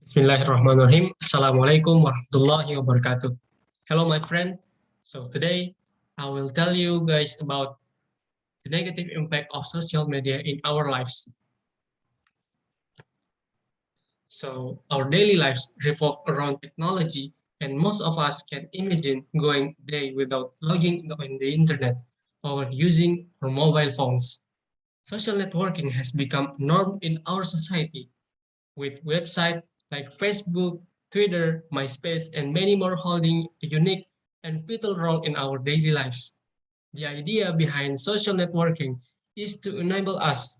Bismillahirrahmanirrahim. Assalamualaikum warahmatullahi wabarakatuh. Hello, my friend. So today I will tell you guys about the negative impact of social media in our lives. So our daily lives revolve around technology, and most of us can imagine going a day without logging on the internet or using our mobile phones. Social networking has become norm in our society with websites like Facebook, Twitter, MySpace, and many more holding a unique and vital role in our daily lives. The idea behind social networking is to enable us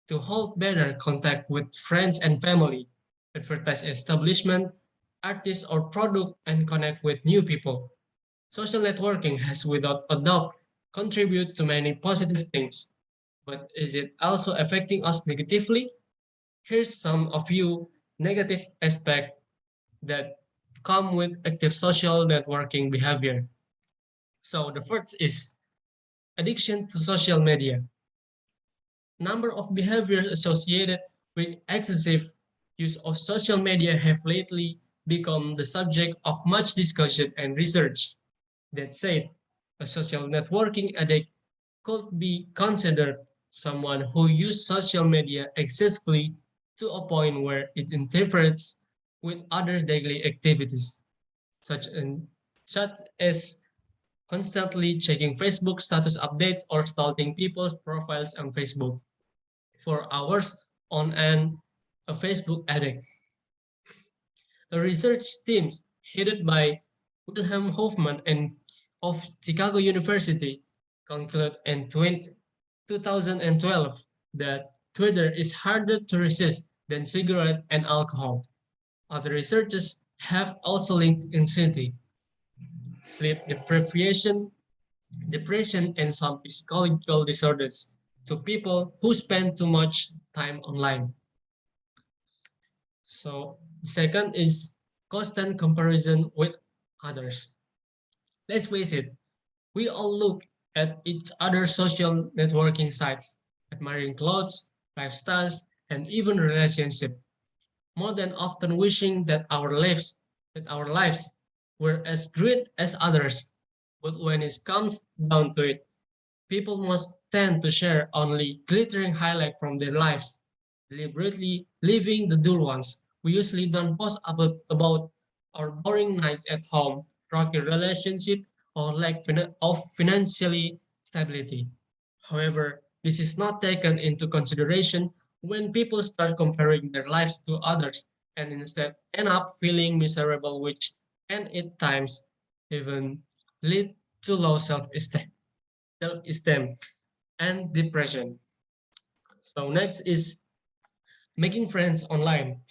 to hold better contact with friends and family, advertise establishment, artists or product, and connect with new people. Social networking has without a doubt contributed to many positive things, but is it also affecting us negatively? Here's some of you negative aspects that come with active social networking behavior. So the first is addiction to social media. Number of behaviors associated with excessive use of social media have lately become the subject of much discussion and research. That said, a social networking addict could be considered someone who uses social media excessively to a point where it interferes with other daily activities, such, in, such as constantly checking Facebook status updates or stalking people's profiles on Facebook for hours on end. A Facebook addict. A research team headed by Wilhelm Hoffman and of Chicago University concluded in 2012 that Twitter is harder to resist than cigarette and alcohol. Other researchers have also linked anxiety, sleep depression, and some psychological disorders to people who spend too much time online. So, second is constant comparison with others. Let's face it, we all look at each other's social networking sites, admiring clothes, lifestyles, and even relationships, more than often wishing that our lives were as great as others. But when it comes down to it, people must tend to share only glittering highlight from their lives, deliberately leaving the dull ones. We usually don't post about our boring nights at home, rocky relationship, or lack of financially stability. However, this is not taken into consideration when people start comparing their lives to others and instead end up feeling miserable, which can at times even lead to low self-esteem and depression. So next is making friends online.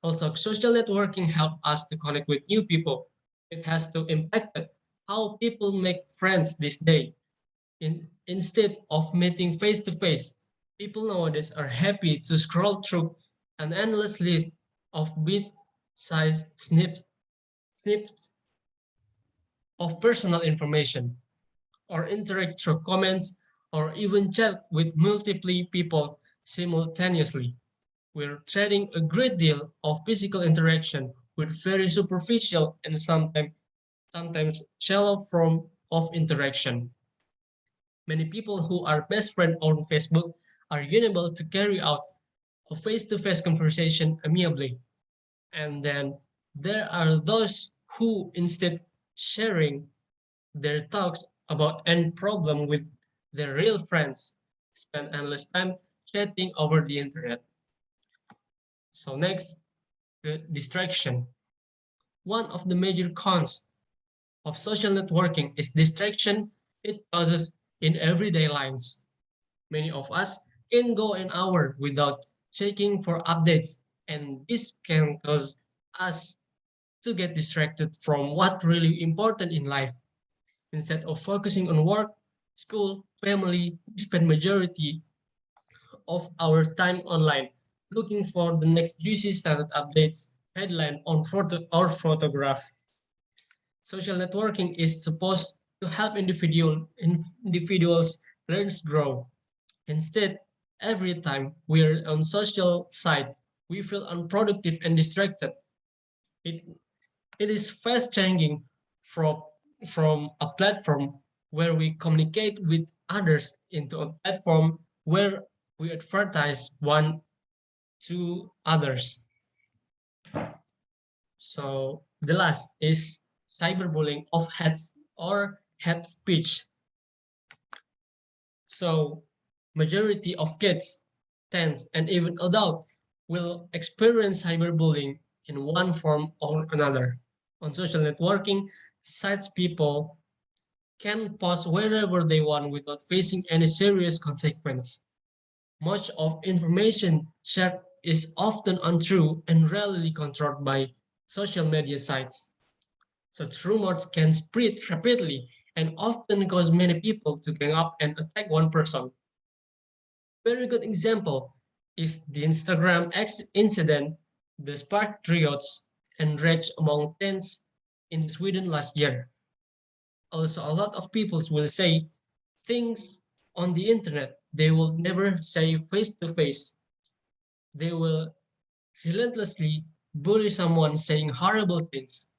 Also, social networking help us to connect with new people. It has to impact how people make friends this day. Instead of meeting face to face, people nowadays are happy to scroll through an endless list of bit-sized snips of personal information, or interact through comments, or even chat with multiple people simultaneously. We're trading a great deal of physical interaction with very superficial and sometimes shallow form of interaction. Many people who are best friends on Facebook are unable to carry out a face-to-face conversation amiably. And then there are those who instead sharing their thoughts about any problem with their real friends spend endless time chatting over the internet. So next, the distraction. One of the major cons of social networking is distraction it causes in everyday lives. Many of us can go an hour without checking for updates, and this can cause us to get distracted from what really important in life. Instead of focusing on work, school, family, we spend majority of our time online looking for the next juicy standard updates, headline on photo or photograph. Social networking is supposed to help individuals learn grow. Instead, every time we're on social site, we feel unproductive and distracted. It, it is fast changing from, from a platform where we communicate with others into a platform where we advertise one to others. So the last is cyberbullying of hate or hate speech. So majority of kids, teens, and even adults will experience cyberbullying in one form or another. On social networking sites, people can post wherever they want without facing any serious consequence. Much of information shared is often untrue and rarely controlled by social media sites. Such rumors can spread rapidly and often cause many people to gang up and attack one person. Very good example is the Instagram X incident that sparked riots and rage among teens in Sweden last year. Also, a lot of people will say things on the internet they will never say face to face. They will relentlessly bully someone saying horrible things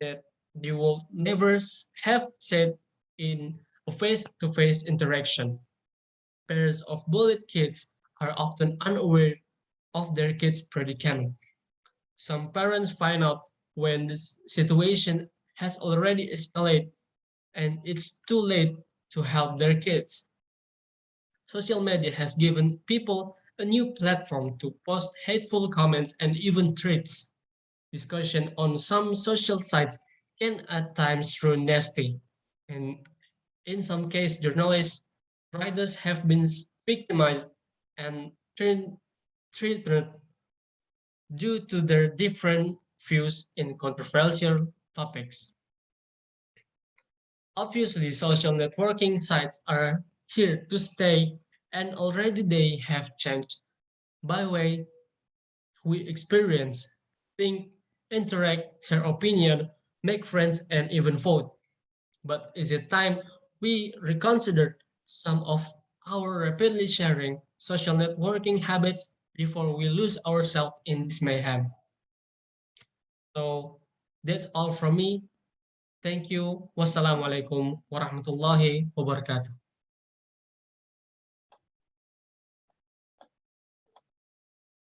that they will never have said in a face to face interaction. Parents of bullied kids are often unaware of their kids' predicament. Some parents find out when the situation has already escalated and it's too late to help their kids. Social media has given people a new platform to post hateful comments and even threats. Discussion on some social sites can at times run nasty, and in some cases, journalists, writers have been victimized and treated due to their different views in controversial topics. Obviously, social networking sites are here to stay, and already they have changed by way we experience, think, interact, share opinion, make friends, and even vote. But is it time we reconsider some of our rapidly sharing social networking habits before we lose ourselves in this mayhem? So that's all from me. Thank you. Wassalamualaikum warahmatullahi wabarakatuh.